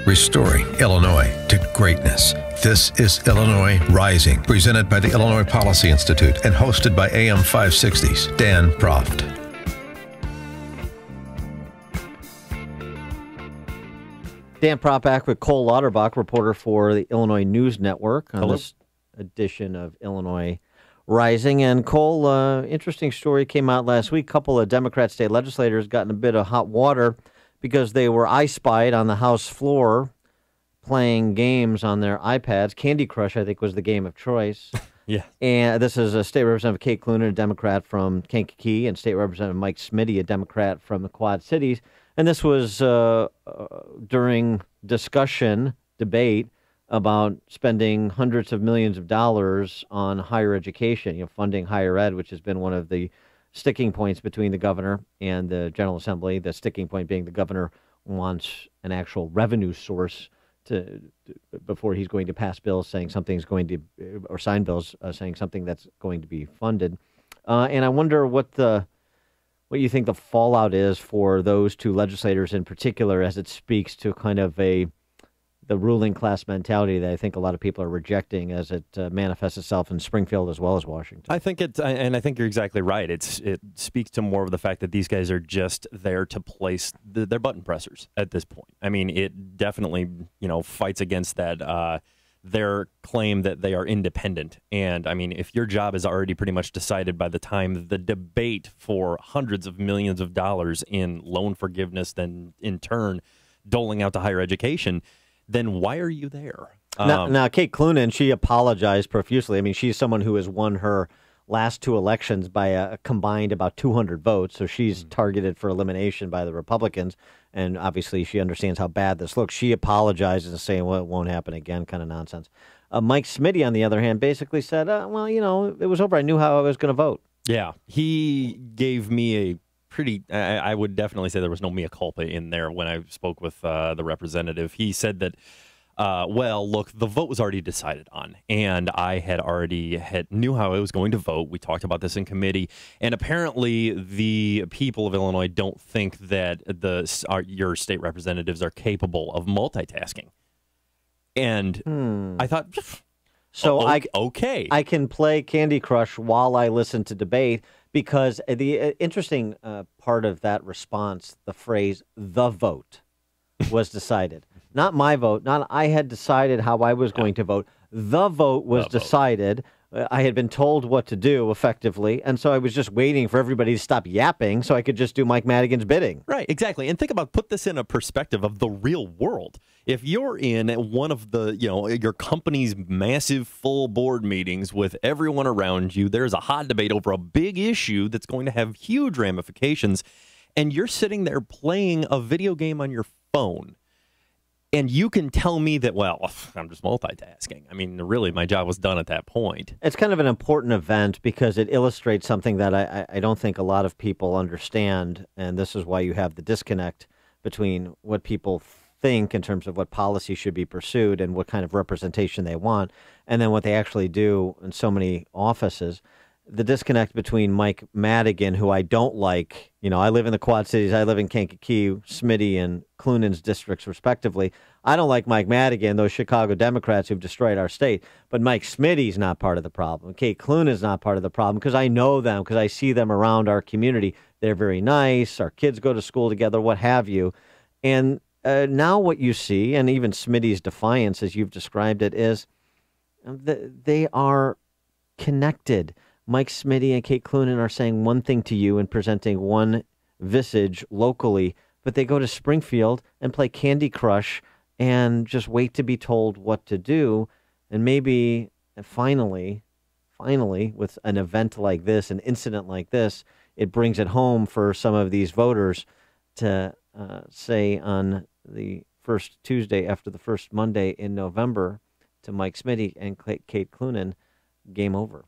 restoring Illinois to greatness. This is Illinois Rising, presented by the Illinois Policy Institute and hosted by AM 560's Dan Proft. Dan Proft back with Cole Lauterbach, reporter for the Illinois News Network on Hello. this edition of Illinois Rising. And Cole, interesting story came out last week. A couple of Democrat state legislators got in a bit of hot water because they were I spied on the House floor playing games on their iPads. Candy Crush, I think, was the game of choice. Yeah. And this is State Representative Kate Clunan, a Democrat from Kankakee, and State Representative Mike Smitty, a Democrat from the Quad Cities. And this was during debate about spending hundreds of millions of dollars on higher education, funding higher ed, which has been one of the sticking points between the governor and the General Assembly. The sticking point being the governor wants an actual revenue source before he's going to pass bills saying something's going to, or sign bills saying something that's going to be funded. And I wonder what you think the fallout is for those two legislators in particular, as it speaks to kind of the ruling class mentality that I think a lot of people are rejecting as it manifests itself in Springfield as well as Washington. I think and I think you're exactly right. It speaks to more of the fact that these guys are just there to place their button pressers at this point. I mean, it definitely, fights against that, their claim that they are independent. And I mean, if your job is already pretty much decided by the time the debate for hundreds of millions of dollars in loan forgiveness, then in turn doling out to higher education, then why are you there? Now, Kate Clunan, she apologized profusely. I mean, she's someone who has won her last two elections by a combined about 200 votes, so she's targeted for elimination by the Republicans, and obviously she understands how bad this looks. She apologizes and saying, well, it won't happen again, kind of nonsense. Mike Smitty, on the other hand, basically said, it was over. I knew how I was going to vote. Yeah, he gave me a pretty, I would definitely say there was no mea culpa in there when I spoke with the representative. He said that, well, look, the vote was already decided on, and I had already knew how I was going to vote. We talked about this in committee, and apparently the people of Illinois don't think that your state representatives are capable of multitasking. And I thought, so okay. I can play Candy Crush while I listen to debate, because the interesting part of that response, the phrase, the vote, was decided. Not my vote. Not I had decided how I was going to vote. The vote was decided. I had been told what to do effectively, and so I was just waiting for everybody to stop yapping so I could just do Mike Madigan's bidding. Right, exactly. And put this in a perspective of the real world. If you're in one of the, your company's massive full board meetings with everyone around you, there's a hot debate over a big issue that's going to have huge ramifications, and you're sitting there playing a video game on your phone. And you can tell me that, well, I'm just multitasking. I mean, really, my job was done at that point. It's kind of an important event because it illustrates something that I don't think a lot of people understand, and this is why you have the disconnect between what people think in terms of what policy should be pursued and what kind of representation they want, and then what they actually do in so many offices. The disconnect between Mike Madigan, who I don't like, I live in the Quad Cities, I live in Kankakee, Smitty and Clunan's districts respectively. I don't like Mike Madigan, those Chicago Democrats who've destroyed our state, but Mike Smitty's not part of the problem. Kate Clunan's not part of the problem because I know them, because I see them around our community. They're very nice, our kids go to school together, what have you. And now what you see, and even Smitty's defiance as you've described it, is they are connected. Mike Smitty and Kate Clunan are saying one thing to you and presenting one visage locally, but they go to Springfield and play Candy Crush and just wait to be told what to do. And maybe finally, with an event like this, an incident like this, it brings it home for some of these voters to say on the first Tuesday after the first Monday in November to Mike Smitty and Kate Clunan, game over.